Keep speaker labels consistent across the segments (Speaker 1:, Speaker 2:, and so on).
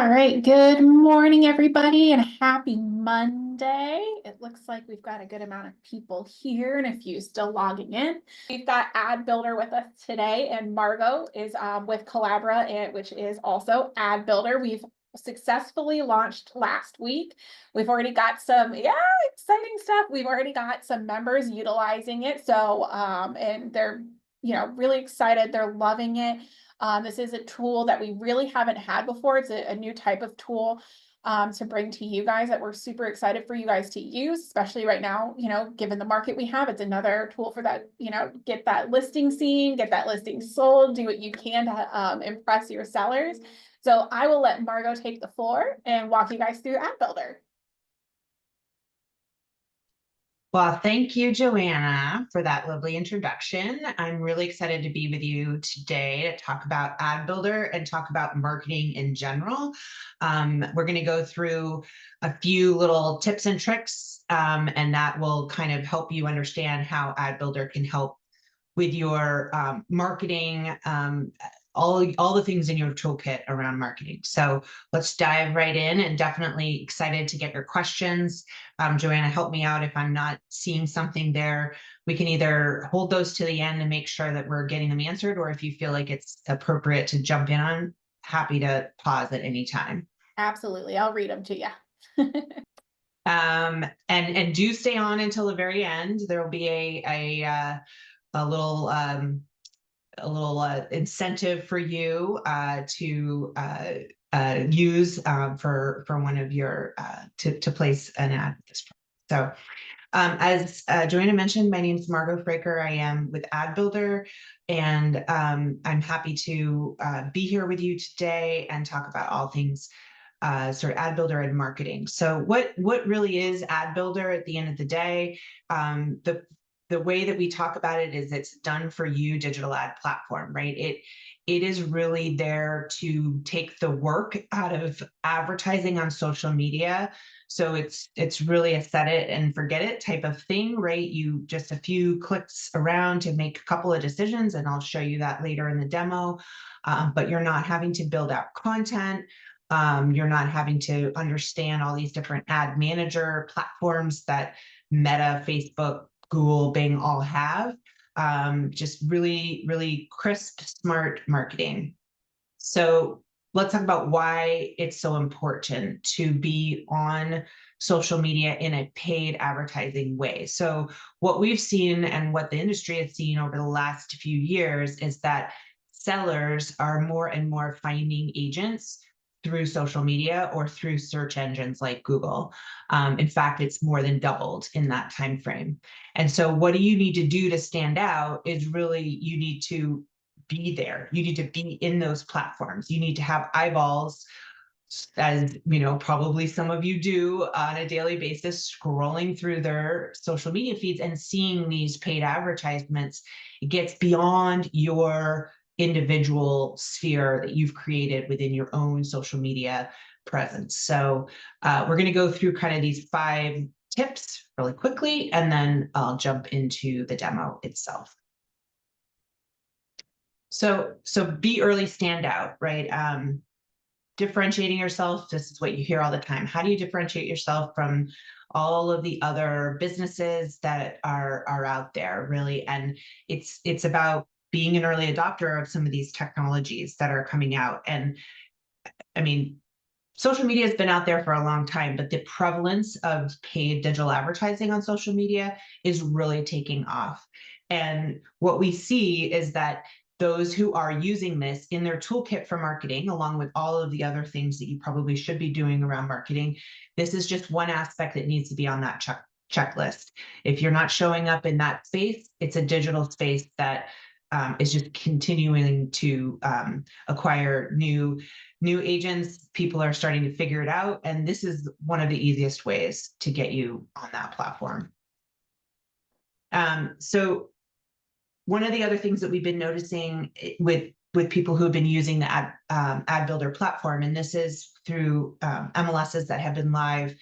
Speaker 1: All right, good morning, everybody, and happy Monday. It looks like we've got a good amount of people here and a few still logging in. We've got AdBuilder with us today, and Margot is with Collabra, which is also AdBuilder. We've successfully launched last week. We've already got some, exciting stuff. We've already got some members utilizing it. So, and they're, really excited. They're loving it. This is a tool that we really haven't had before. It's a new type of tool to bring to you guys that we're super excited for you guys to use, especially right now, given the market we have. It's another tool for that, get that listing seen, get that listing sold, do what you can to impress your sellers. So I will let Margot take the floor and walk you guys through AdBuilder.
Speaker 2: Well, thank you, Joanna, for that lovely introduction. I'm really excited to be with you today to talk about AdBuilder and talk about marketing in general. We're going to go through a few little tips and tricks, and that will kind of help you understand how AdBuilder can help with your marketing, all the things in your toolkit around marketing. So let's dive right in, and definitely excited to get your questions. Joanna, help me out if I'm not seeing something there. We can either hold those to the end and make sure that we're getting them answered, or if you feel like it's appropriate to jump in on, happy to pause at any time.
Speaker 1: Absolutely. I'll read them to you.
Speaker 2: And do stay on until the very end. There will be a little incentive for you to use for one of your to place an ad at this point. So as Joanna mentioned, my name is Margot Fraker. I am with AdBuilder, and I'm happy to be here with you today and talk about all things sort of AdBuilder and marketing. So what really is AdBuilder at the end of the day? The way that we talk about it is it's done for you digital ad platform, right? It is really there to take the work out of advertising on social media. So it's really a set it and forget it type of thing, right? You just a few clicks around to make a couple of decisions, and I'll show you that later in the demo. But you're not having to build out content. You're not having to understand all these different ad manager platforms that Meta, Facebook, Google, Bing all have. Just really, really crisp, smart marketing. So let's talk about why it's so important to be on social media in a paid advertising way. So what we've seen and what the industry has seen over the last few years is that sellers are more and more finding agents through social media or through search engines like Google. In fact, it's more than doubled in that time frame. And so what do you need to do to stand out is really you need to be there. You need to be in those platforms. You need to have eyeballs, as probably some of you do on a daily basis, scrolling through their social media feeds and seeing these paid advertisements. It gets beyond your individual sphere that you've created within your own social media presence. So we're going to go through kind of these 5 tips really quickly, and then I'll jump into the demo itself. So be early, stand out, right? Differentiating yourself, this is what you hear all the time. How do you differentiate yourself from all of the other businesses that are out there, really? And it's about being an early adopter of some of these technologies that are coming out. And I mean, social media has been out there for a long time, but the prevalence of paid digital advertising on social media is really taking off. And what we see is that those who are using this in their toolkit for marketing, along with all of the other things that you probably should be doing around marketing, this is just one aspect that needs to be on that checklist. If you're not showing up in that space, it's a digital space that is just continuing to acquire new agents. People are starting to figure it out, and this is one of the easiest ways to get you on that platform. So one of the other things that we've been noticing with people who have been using the AdBuilder platform, and this is through MLSs that have been live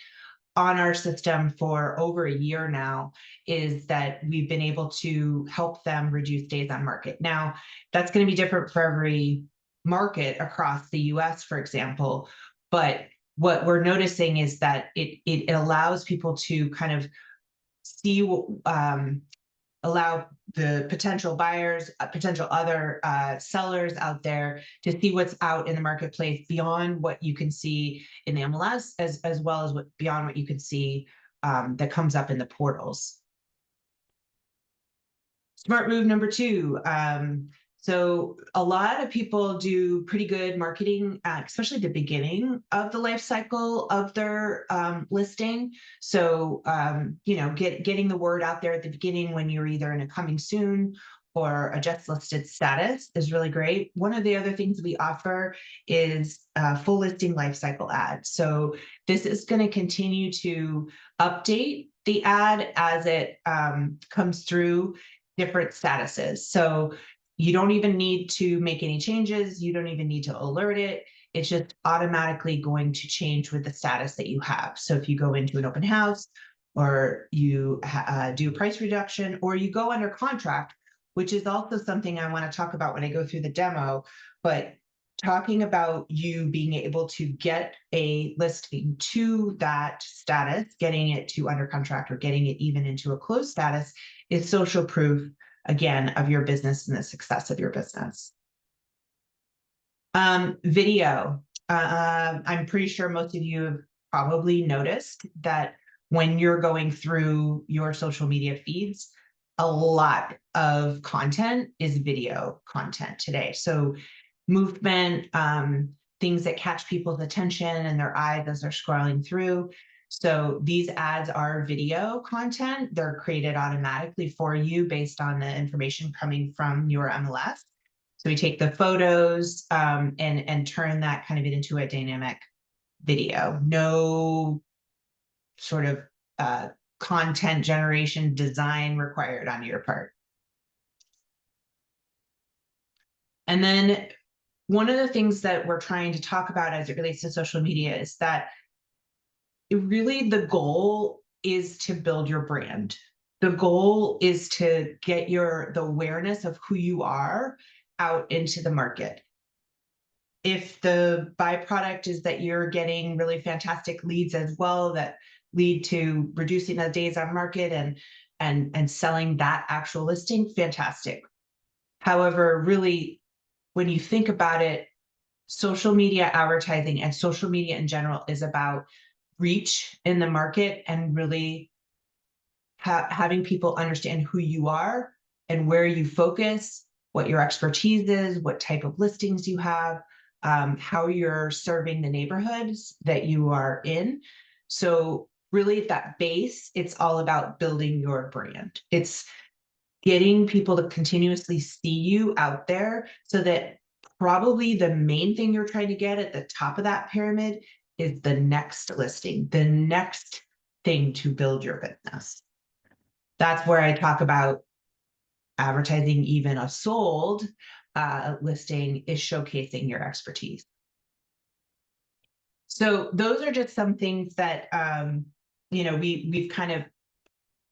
Speaker 2: on our system for over a year now, is that we've been able to help them reduce days on market. Now, that's going to be different for every market across the US, for example, But what we're noticing is that it allows people to kind of see, allow the potential buyers, potential other sellers out there to see what's out in the marketplace beyond what you can see in the MLS, as well as beyond what you can see that comes up in the portals. Smart move number 2. So a lot of people do pretty good marketing, especially the beginning of the life cycle of their listing. So, getting the word out there at the beginning when you're either in a coming soon or a just listed status is really great. One of the other things we offer is full listing lifecycle ads. So this is going to continue to update the ad as it comes through different statuses. So you don't even need to make any changes. You don't even need to alert it. It's just automatically going to change with the status that you have. So if you go into an open house, or you do a price reduction, or you go under contract, which is also something I want to talk about when I go through the demo, but talking about you being able to get a listing to that status, getting it to under contract, or getting it even into a closed status, is social proof, again, of your business and the success of your business. Video. I'm pretty sure most of you have probably noticed that when you're going through your social media feeds, a lot of content is video content today. So movement, things that catch people's attention and their eyes as they're scrolling through. So these ads are video content. They're created automatically for you based on the information coming from your MLS. So we take the photos and turn that kind of into a dynamic video. No sort of content generation design required on your part. And then one of the things that we're trying to talk about as it relates to social media is that really the goal is to build your brand. The goal is to get the awareness of who you are out into the market. If the byproduct is that you're getting really fantastic leads as well that lead to reducing the days on market and selling that actual listing, fantastic. However, really, when you think about it, social media advertising and social media in general is about reach in the market and really having people understand who you are and where you focus, what your expertise is, what type of listings you have, how you're serving the neighborhoods that you are in. So really at that base, it's all about building your brand. It's getting people to continuously see you out there, so that probably the main thing you're trying to get at the top of that pyramid is the next listing, the next thing to build your business. That's where I talk about advertising even a sold listing is showcasing your expertise. So those are just some things that we've kind of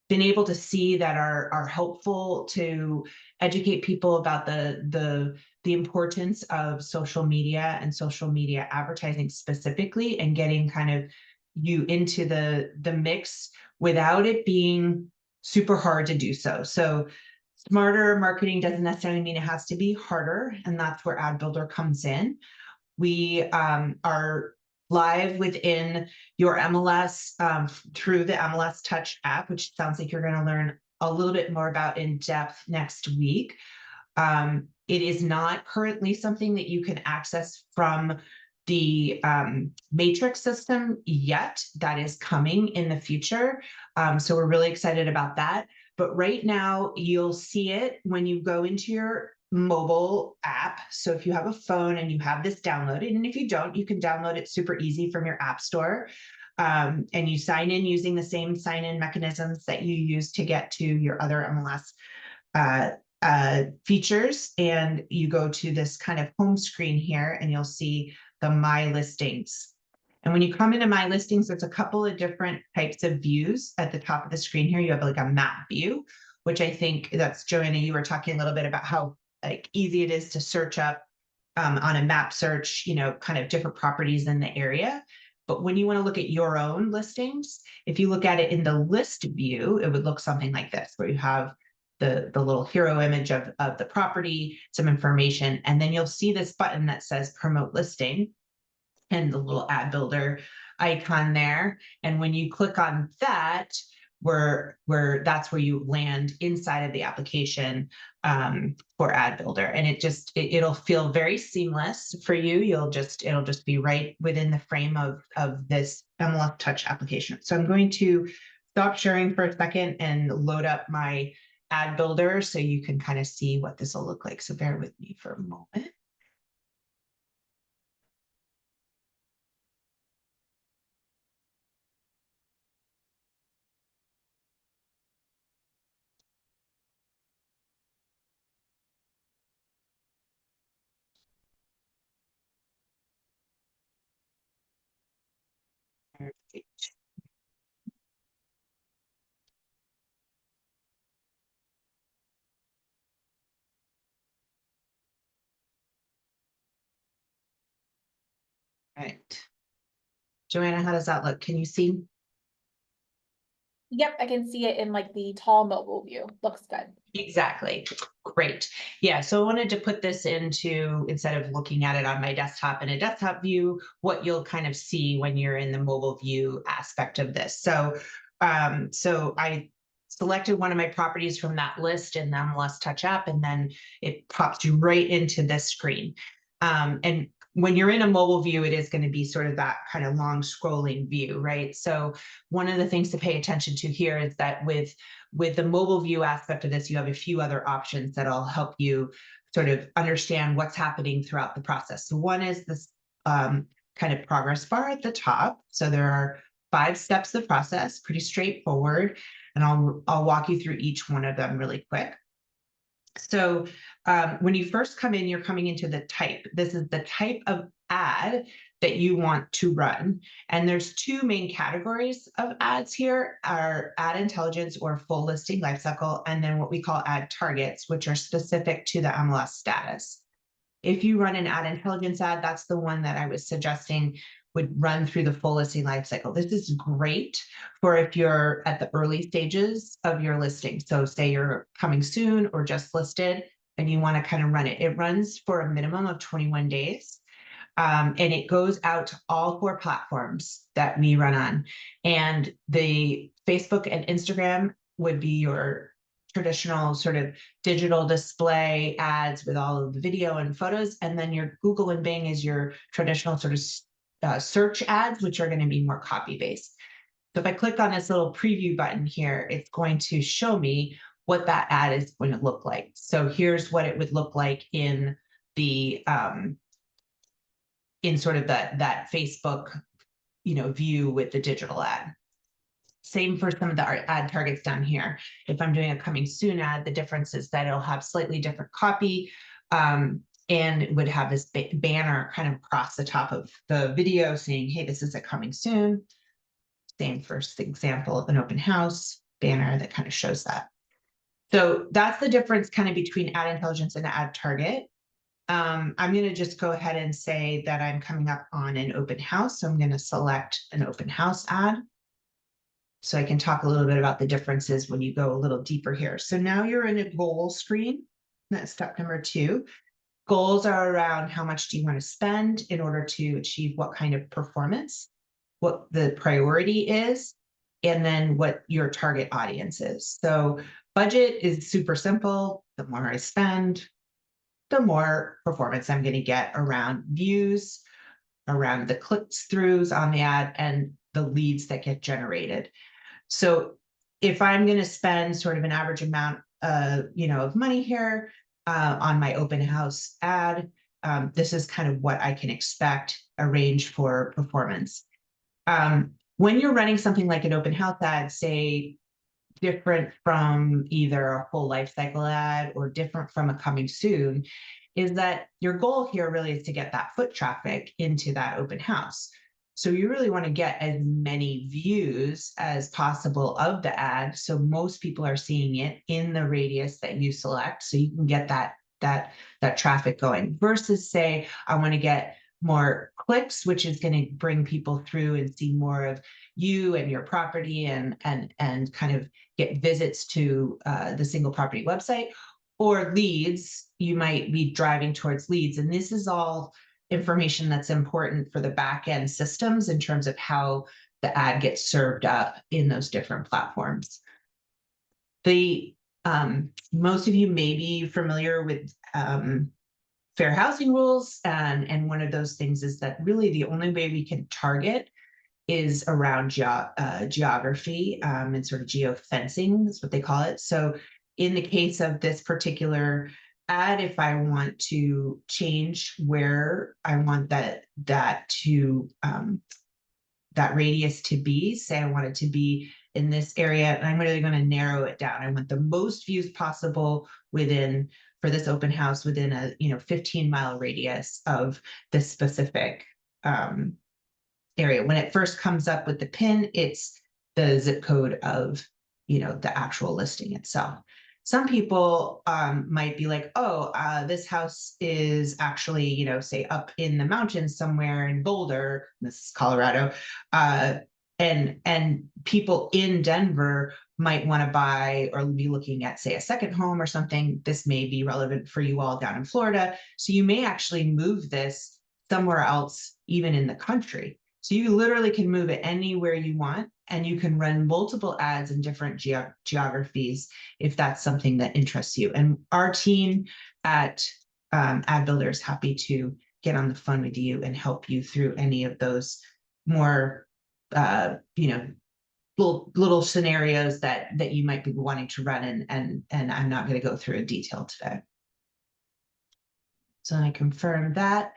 Speaker 2: been able to see that are helpful to educate people about the importance of social media and social media advertising specifically, and getting kind of you into the mix without it being super hard to do so. So smarter marketing doesn't necessarily mean it has to be harder, and that's where AdBuilder comes in. We are live within your MLS through the MLS Touch app, which sounds like you're going to learn a little bit more about in depth next week. It is not currently something that you can access from the matrix system yet. That is coming in the future. So we're really excited about that. But right now, you'll see it when you go into your mobile app. So if you have a phone and you have this downloaded, and if you don't, you can download it super easy from your app store. And you sign in using the same sign-in mechanisms that you use to get to your other MLS features. And you go to this kind of home screen here, and you'll see the My Listings. And when you come into My Listings, there's a couple of different types of views at the top of the screen here. You have like a map view, which I think that's Joanna, you were talking a little bit about how like easy it is to search up on a map search, kind of different properties in the area. But when you want to look at your own listings, if you look at it in the list view, it would look something like this, where you have the little hero image of the property, some information, and then you'll see this button that says promote listing and the little ad builder icon there. And when you click on that, where that's where you land inside of the application for ad builder, and it'll feel very seamless for you. It'll just be right within the frame of this MLS Touch application. So I'm going to stop sharing for a second and load up my ad builder so you can kind of see what this will look like. So bear with me for a moment. All right. Joanna, how does that look? Can you see?
Speaker 1: Yep, I can see it in like the tall mobile view. Looks good.
Speaker 2: Exactly. Great. Yeah. So I wanted to put this into, instead of looking at it on my desktop in a desktop view, what you'll kind of see when you're in the mobile view aspect of this. So I selected one of my properties from that list in the MLS Touch app, and then it pops you right into this screen. And when you're in a mobile view, it is going to be sort of that kind of long scrolling view, right? So one of the things to pay attention to here is that with the mobile view aspect of this, you have a few other options that'll help you sort of understand what's happening throughout the process. So one is this kind of progress bar at the top. So there are 5 steps of the process, pretty straightforward, and I'll walk you through each one of them really quick. So when you first come in, you're coming into the type. This is the type of ad that you want to run. And there's 2 main categories of ads here, are ad intelligence or full listing lifecycle, and then what we call ad targets, which are specific to the MLS status. If you run an ad intelligence ad, that's the one that I was suggesting would run through the full listing lifecycle. This is great for if you're at the early stages of your listing. So say you're coming soon or just listed and you want to kind of run it. It runs for a minimum of 21 days. And it goes out to all 4 platforms that we run on. And the Facebook and Instagram would be your traditional sort of digital display ads with all of the video and photos. And then your Google and Bing is your traditional sort of search ads, which are going to be more copy based. So if I click on this little preview button here, it's going to show me what that ad is going to look like. So here's what it would look like in the in sort of that Facebook view with the digital ad. Same for some of the ad targets down here. If I'm doing a coming soon ad, the difference is that it'll have slightly different copy, and it would have this banner kind of across the top of the video saying, hey, this is a coming soon. Same for example of an open house banner that kind of shows that. So that's the difference kind of between ad intelligence and ad target. I'm going to just go ahead and say that I'm coming up on an open house. So I'm going to select an open house ad. So I can talk a little bit about the differences when you go a little deeper here. So now you're in a goal screen. That's step number 2. Goals are around how much do you want to spend in order to achieve what kind of performance, what the priority is, and then what your target audience is. So budget is super simple. The more I spend, the more performance I'm going to get around views, around the click-throughs on the ad, and the leads that get generated. So if I'm going to spend sort of an average amount of money here on my open house ad, this is kind of what I can expect a range for performance. When you're running something like an open house ad, say different from either a full life cycle ad or different from a coming soon, is that your goal here really is to get that foot traffic into that open house. So you really want to get as many views as possible of the ad. So most people are seeing it in the radius that you select. So you can get that that traffic going, versus say, I want to get more clicks, which is going to bring people through and see more of you and your property, and kind of get visits to the single property website. Or leads, you might be driving towards leads. And this is all information that's important for the back end systems in terms of how the ad gets served up in those different platforms. The most of you may be familiar with fair housing rules, and one of those things is that really the only way we can target is around geography, and sort of geofencing is what they call it. So in the case of this particular ad, if I want to change where I want that radius to be, say I want it to be in this area, and I'm really going to narrow it down. I want the most views possible for this open house within a 15-mile radius of this specific area. When it first comes up with the pin, it's the zip code of the actual listing itself. Some people might be like, oh, this house is actually, say up in the mountains somewhere in Boulder, this is Colorado, and people in Denver might want to buy or be looking at, say, a second home or something. This may be relevant for you all down in Florida. So you may actually move this somewhere else, even in the country. So you literally can move it anywhere you want, and you can run multiple ads in different geographies if that's something that interests you. And our team at AdBuilder is happy to get on the phone with you and help you through any of those more little scenarios that you might be wanting to run, and I'm not going to go through in detail today. So I confirm that.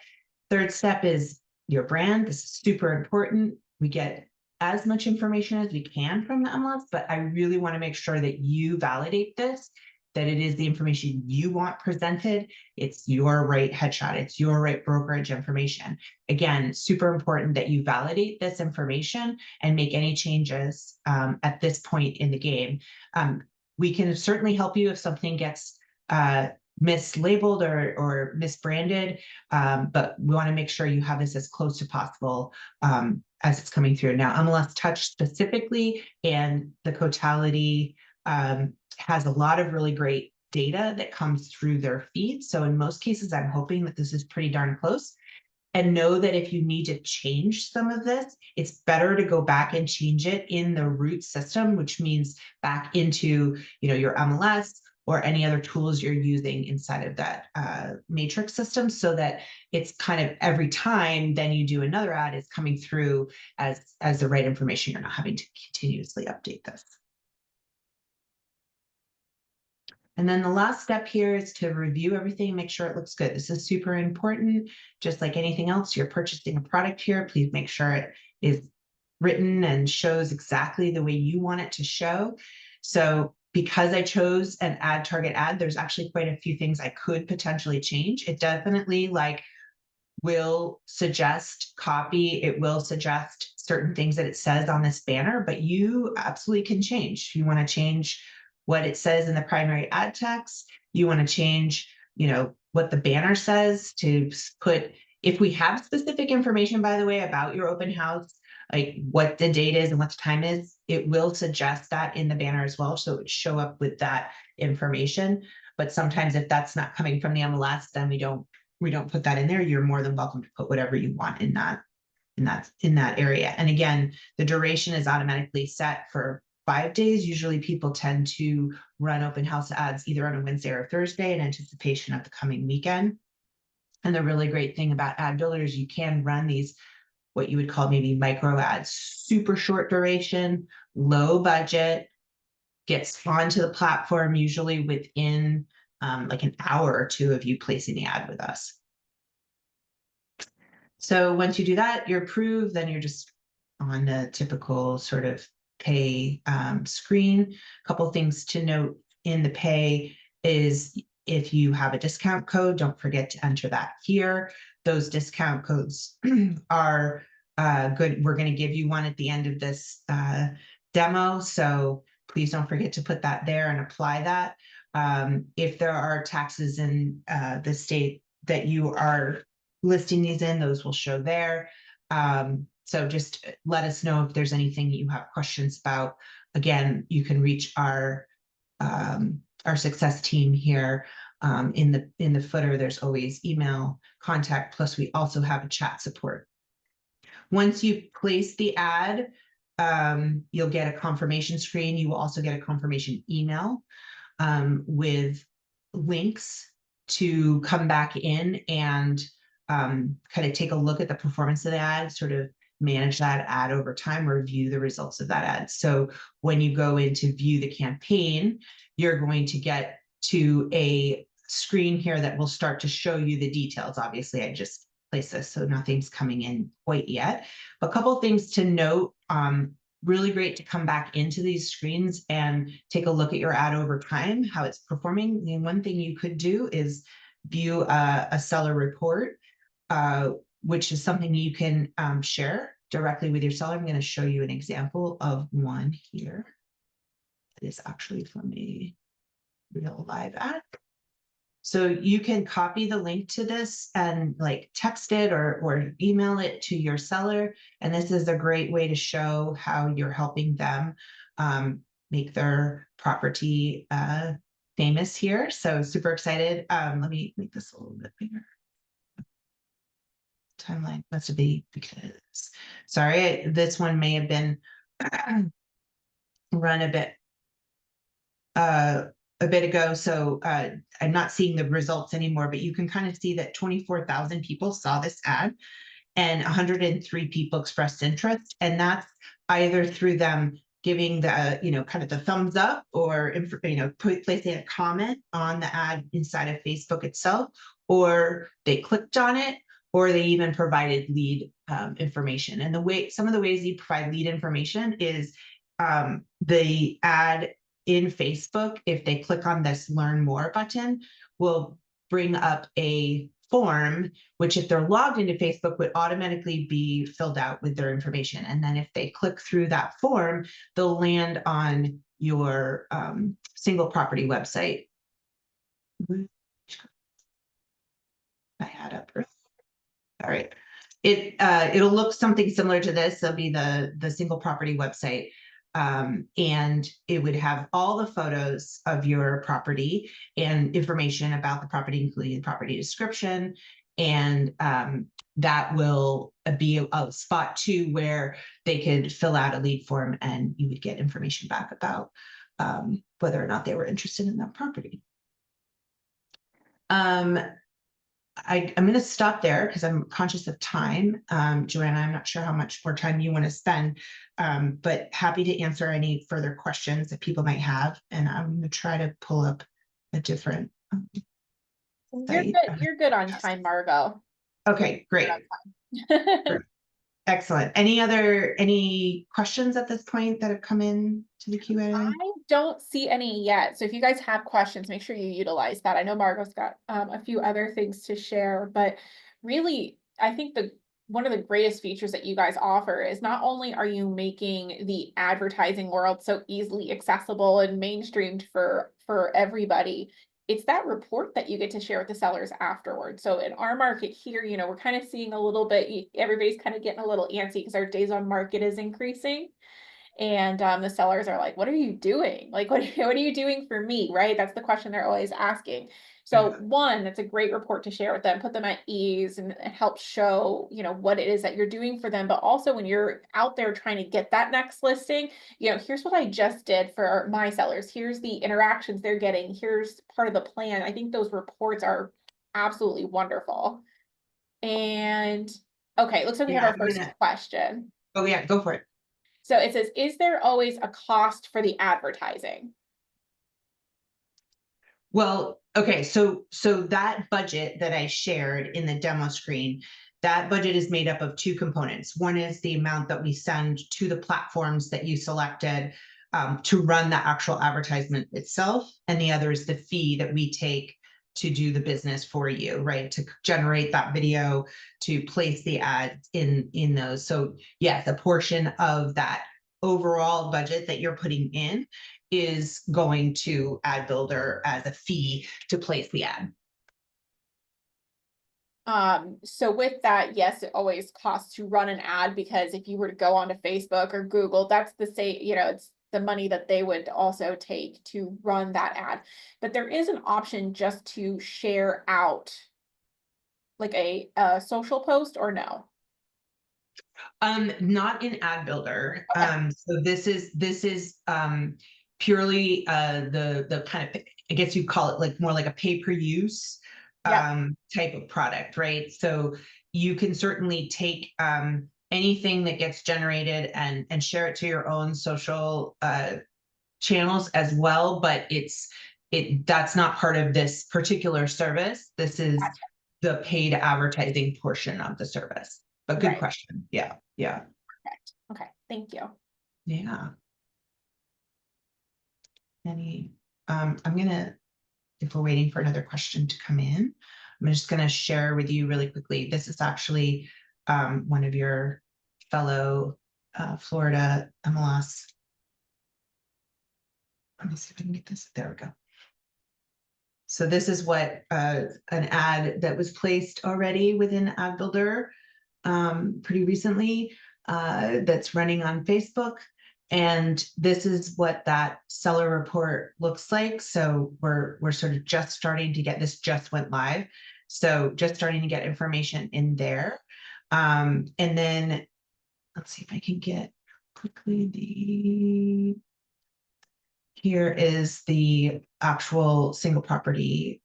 Speaker 2: Third step is your brand. This is super important. We get as much information as we can from the MLS, but I really want to make sure that you validate this, that it is the information you want presented. It's your right headshot. It's your right brokerage information. Again, super important that you validate this information and make any changes at this point in the game. We can certainly help you if something gets mislabeled or misbranded, but we want to make sure you have this as close to possible as it's coming through. Now, MLS Touch specifically and the Cotality has a lot of really great data that comes through their feed. So in most cases, I'm hoping that this is pretty darn close. And know that if you need to change some of this, it's better to go back and change it in the root system, which means back into your MLS or any other tools you're using inside of that matrix system, so that it's kind of every time then you do another ad, it's coming through as the right information. You're not having to continuously update this. And then the last step here is to review everything, make sure it looks good. This is super important. Just like anything else, you're purchasing a product here, please make sure it is written and shows exactly the way you want it to show. So because I chose an ad target ad, there's actually quite a few things I could potentially change. It definitely will suggest copy. It will suggest certain things that it says on this banner, but you absolutely can change. You want to change what it says in the primary ad text. You want to change, what the banner says to put, if we have specific information, by the way, about your open house, like what the date is and what the time is, it will suggest that in the banner as well. So it would show up with that information. But sometimes if that's not coming from the MLS, then we don't put that in there. You're more than welcome to put whatever you want in that area. And again, the duration is automatically set for 5 days. Usually people tend to run open house ads either on a Wednesday or Thursday in anticipation of the coming weekend. And the really great thing about AdBuilder is you can run these, what you would call maybe micro ads, super short duration, low budget, gets onto the platform usually within like an hour or two of you placing the ad with us. So once you do that, you're approved, then you're just on the typical sort of pay screen. A couple of things to note in the pay is if you have a discount code, don't forget to enter that here. Those discount codes are good. We're going to give you one at the end of this demo, so please don't forget to put that there and apply that. If there are taxes in the state that you are listing these in, those will show there. So just let us know if there's anything you have questions about. Again, you can reach our success team here. In the footer, there's always email contact, plus we also have a chat support. Once you place the ad, you'll get a confirmation screen. You will also get a confirmation email with links to come back in and kind of take a look at the performance of the ad, sort of manage that ad over time, review the results of that ad. So when you go in to view the campaign, you're going to get to a screen here that will start to show you the details. Obviously, I just placed this, so nothing's coming in quite yet. But a couple of things to note. Really great to come back into these screens and take a look at your ad over time, how it's performing. And one thing you could do is view a seller report, which is something you can share directly with your seller. I'm going to show you an example of one here. It is actually from a real live ad. So you can copy the link to this and like text it or email it to your seller. And this is a great way to show how you're helping them make their property famous here. So super excited. Let me make this a little bit bigger. Timeline must be because, sorry, this one may have been run a bit ago, so I'm not seeing the results anymore, but you can kind of see that 24,000 people saw this ad and 103 people expressed interest. And that's either through them giving the, kind of the thumbs up or, placing a comment on the ad inside of Facebook itself, or they clicked on it, or they even provided lead information. And some of the ways you provide lead information is the ad in Facebook, if they click on this Learn More button, will bring up a form, which if they're logged into Facebook would automatically be filled out with their information. And then if they click through that form, they'll land on your single property website. I had up. All right. It'll look something similar to this. There'll be the single property website. And it would have all the photos of your property and information about the property, including the property description. And that will be a spot too where they could fill out a lead form and you would get information back about whether or not they were interested in that property. I'm going to stop there because I'm conscious of time. Joanna, I'm not sure how much more time you want to spend, but happy to answer any further questions that people might have. And I'm going to try to pull up a different site.
Speaker 1: You're good on time, Margot.
Speaker 2: Okay, great. Great. Excellent. Any questions at this point that have come in to the Q&A?
Speaker 1: I don't see any yet. So if you guys have questions, make sure you utilize that. I know Margot's got a few other things to share, but really, I think one of the greatest features that you guys offer is not only are you making the advertising world so easily accessible and mainstreamed for everybody, it's that report that you get to share with the sellers afterwards. So in our market here, we're kind of seeing a little bit, everybody's kind of getting a little antsy because our days on market is increasing. And the sellers are like, what are you doing? Like, what are you doing for me? Right? That's the question they're always asking. So one, that's a great report to share with them, put them at ease and help show, what it is that you're doing for them. But also when you're out there trying to get that next listing, here's what I just did for my sellers. Here's the interactions they're getting. Here's part of the plan. I think those reports are absolutely wonderful. And okay, looks like we have our first question.
Speaker 2: Oh yeah, go for it.
Speaker 1: So it says, is there always a cost for the advertising?
Speaker 2: Well, okay, so that budget that I shared in the demo screen, that budget is made up of two components. One is the amount that we send to the platforms that you selected to run the actual advertisement itself, and the other is the fee that we take to do the business for you, right? To generate that video, to place the ads in those. So yes, a portion of that overall budget that you're putting in is going to AdBuilder as a fee to place the ad.
Speaker 1: So with that, yes, it always costs to run an ad, because if you were to go onto Facebook or Google, that's the same, it's the money that they would also take to run that ad. But there is an option just to share out like a social post, or no?
Speaker 2: Not in AdBuilder.
Speaker 1: Okay.
Speaker 2: So this is purely the kind of, I guess you call it like more like a pay-per-use
Speaker 1: Yep.
Speaker 2: type of product, right? So you can certainly take anything that gets generated and share it to your own social channels as well, but that's not part of this particular service. This is
Speaker 1: Gotcha.
Speaker 2: the paid advertising portion of the service. But good
Speaker 1: Right.
Speaker 2: question. Yeah, yeah,
Speaker 1: Perfect. Okay. Thank you.
Speaker 2: yeah. I'm gonna, if we're waiting for another question to come in, I'm just gonna share with you really quickly. This is actually one of your fellow Florida MLS. Let me see if I can get this. There we go. So this is what an ad that was placed already within AdBuilder pretty recently that's running on Facebook. And this is what that seller report looks like. So we're sort of just starting to get, this just went live. So just starting to get information in there. And then let's see if I can get quickly here is the actual single property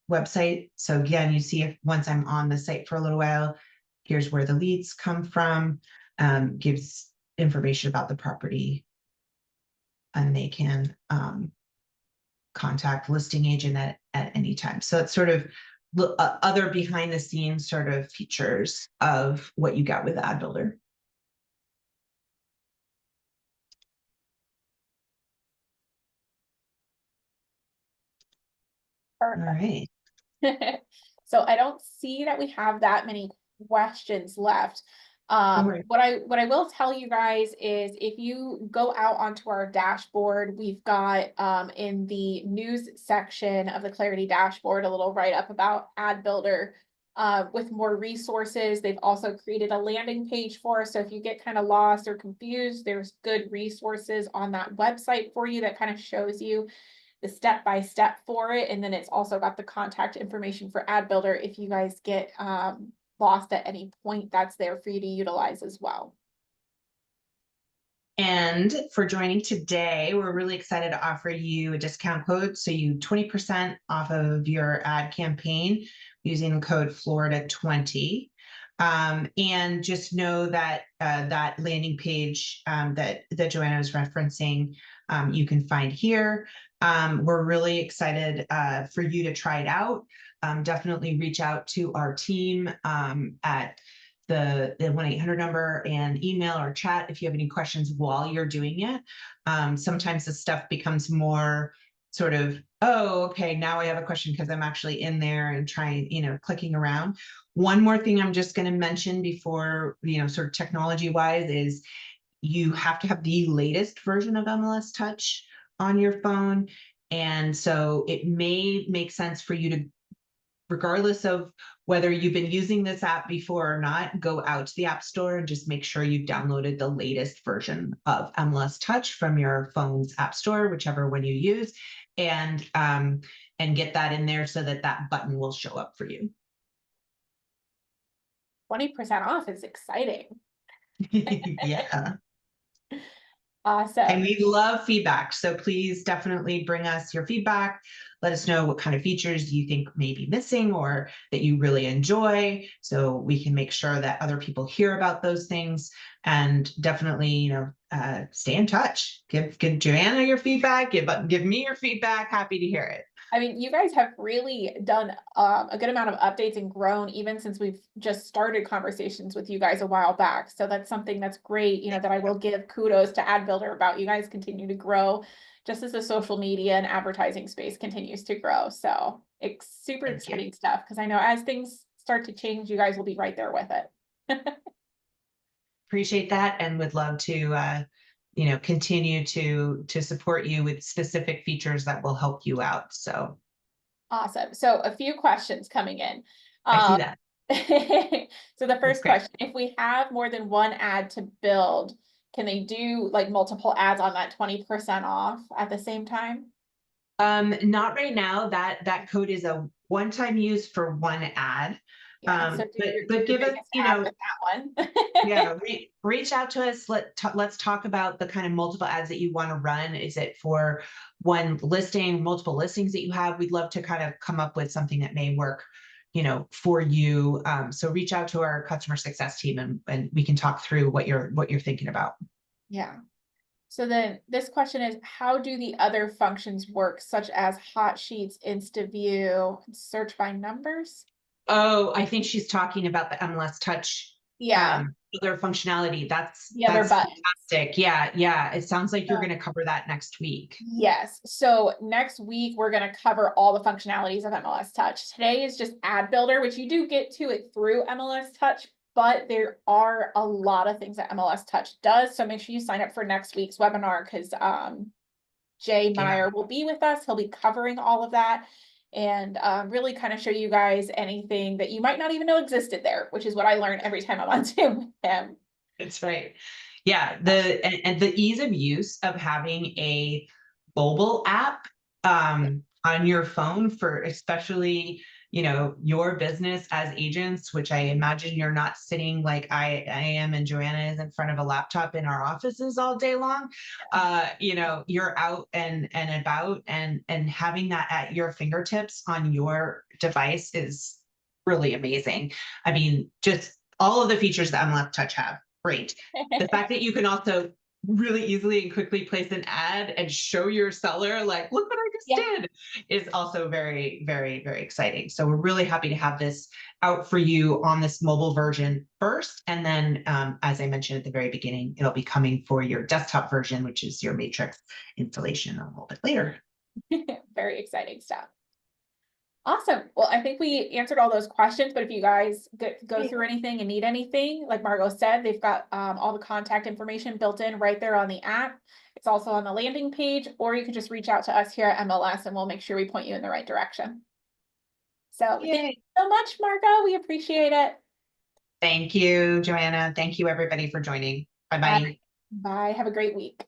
Speaker 2: website. So again, you see if once I'm on the site for a little while, here's where the leads come from, gives information about the property, and they can contact listing agent at any time. So it's sort of other behind the scenes sort of features of what you got with AdBuilder. All
Speaker 1: Perfect.
Speaker 2: right.
Speaker 1: So I don't see that we have that many questions left.
Speaker 2: Don't worry.
Speaker 1: What I will tell you guys is, if you go out onto our dashboard, we've got in the news section of the Clarity dashboard a little write up about AdBuilder with more resources. They've also created a landing page for us. So if you get kind of lost or confused, there's good resources on that website for you that kind of shows you the step-by-step for it. And then it's also got the contact information for AdBuilder. If you guys get lost at any point, that's there for you to utilize as well.
Speaker 2: And for joining today, we're really excited to offer you a discount code. So you 20% off of your ad campaign using the code Florida20. And just know that that landing page that Joanna was referencing, you can find here. We're really excited for you to try it out. Definitely reach out to our team at the 1-800 number and email or chat if you have any questions while you're doing it. Sometimes the stuff becomes more sort of, oh, okay, now I have a question because I'm actually in there and trying, clicking around. One more thing I'm just going to mention before, sort of technology wise, is you have to have the latest version of MLS Touch on your phone. And so it may make sense for you to, regardless of whether you've been using this app before or not, go out to the App Store and just make sure you've downloaded the latest version of MLS Touch from your phone's App Store, whichever one you use, and get that in there so that that button will show up for you.
Speaker 1: 20% off is exciting.
Speaker 2: Yeah.
Speaker 1: Awesome.
Speaker 2: And we love feedback. So please definitely bring us your feedback. Let us know what kind of features you think may be missing or that you really enjoy, so we can make sure that other people hear about those things. And definitely, stay in touch. Give Joanna your feedback. Give me your feedback. Happy to hear it.
Speaker 1: I mean, you guys have really done a good amount of updates and grown even since we've just started conversations with you guys a while back. So that's something that's great, that I will give kudos to AdBuilder about. You guys continue to grow just as the social media and advertising space continues to grow. So it's super exciting stuff, because I know as things start to change, you guys will be right there with it.
Speaker 2: appreciate that and would love to, continue to support you with specific features that will help you out. So
Speaker 1: Awesome. So a few questions coming in.
Speaker 2: I see
Speaker 1: Um,
Speaker 2: that.
Speaker 1: so the
Speaker 2: That's
Speaker 1: first
Speaker 2: great.
Speaker 1: question, if we have more than one ad to build, can they do like multiple ads on that 20% off at the same time?
Speaker 2: Not right now. That code is a one-time use for one ad.
Speaker 1: Yeah, so do
Speaker 2: But
Speaker 1: your
Speaker 2: give us,
Speaker 1: biggest ad with that one.
Speaker 2: yeah, reach out to us. Let's talk about the kind of multiple ads that you want to run. Is it for one listing, multiple listings that you have? We'd love to kind of come up with something that may work, for you. So reach out to our customer success team and we can talk through what you're thinking about.
Speaker 1: Yeah. So then this question is, how do the other functions work, such as hot sheets, Insta View, search by numbers?
Speaker 2: Oh, I think she's talking about the MLS Touch
Speaker 1: Yeah,
Speaker 2: other functionality. That's
Speaker 1: the other button.
Speaker 2: fantastic. Yeah, yeah. It sounds like you're
Speaker 1: So,
Speaker 2: going to cover that next week.
Speaker 1: yes. So next week, we're going to cover all the functionalities of MLS Touch. Today is just AdBuilder, which you do get to it through MLS Touch, but there are a lot of things that MLS Touch does. So make sure you sign up for next week's webinar because Jay
Speaker 2: Yeah,
Speaker 1: Meyer will be with us. He'll be covering all of that and really kind of show you guys anything that you might not even know existed there, which is what I learn every time I'm on Zoom with him.
Speaker 2: that's right. Yeah, and the ease of use of having a mobile app on your phone for especially your business as agents, which I imagine you're not sitting like I am and Joanna is in front of a laptop in our offices all day long. You're out and about and having that at your fingertips on your device is really amazing. I mean, just all of the features that MLS Touch have, great. The fact that you can also really easily and quickly place an ad and show your seller, like, look what I just
Speaker 1: Yeah.
Speaker 2: did, is also very, very, very exciting. So we're really happy to have this out for you on this mobile version first. And then, as I mentioned at the very beginning, it'll be coming for your desktop version, which is your Matrix installation a little bit later.
Speaker 1: Very exciting stuff. Awesome. Well, I think we answered all those questions, but if you guys go through anything and need anything, like Margot said, they've got all the contact information built in right there on the app. It's also on the landing page, or you can just reach out to us here at MLS and we'll make sure we point you in the right direction. So thank you so much, Margot. We appreciate it.
Speaker 2: Thank you, Joanna. Thank you, everybody, for joining. Bye-bye.
Speaker 1: Bye. Have a great week.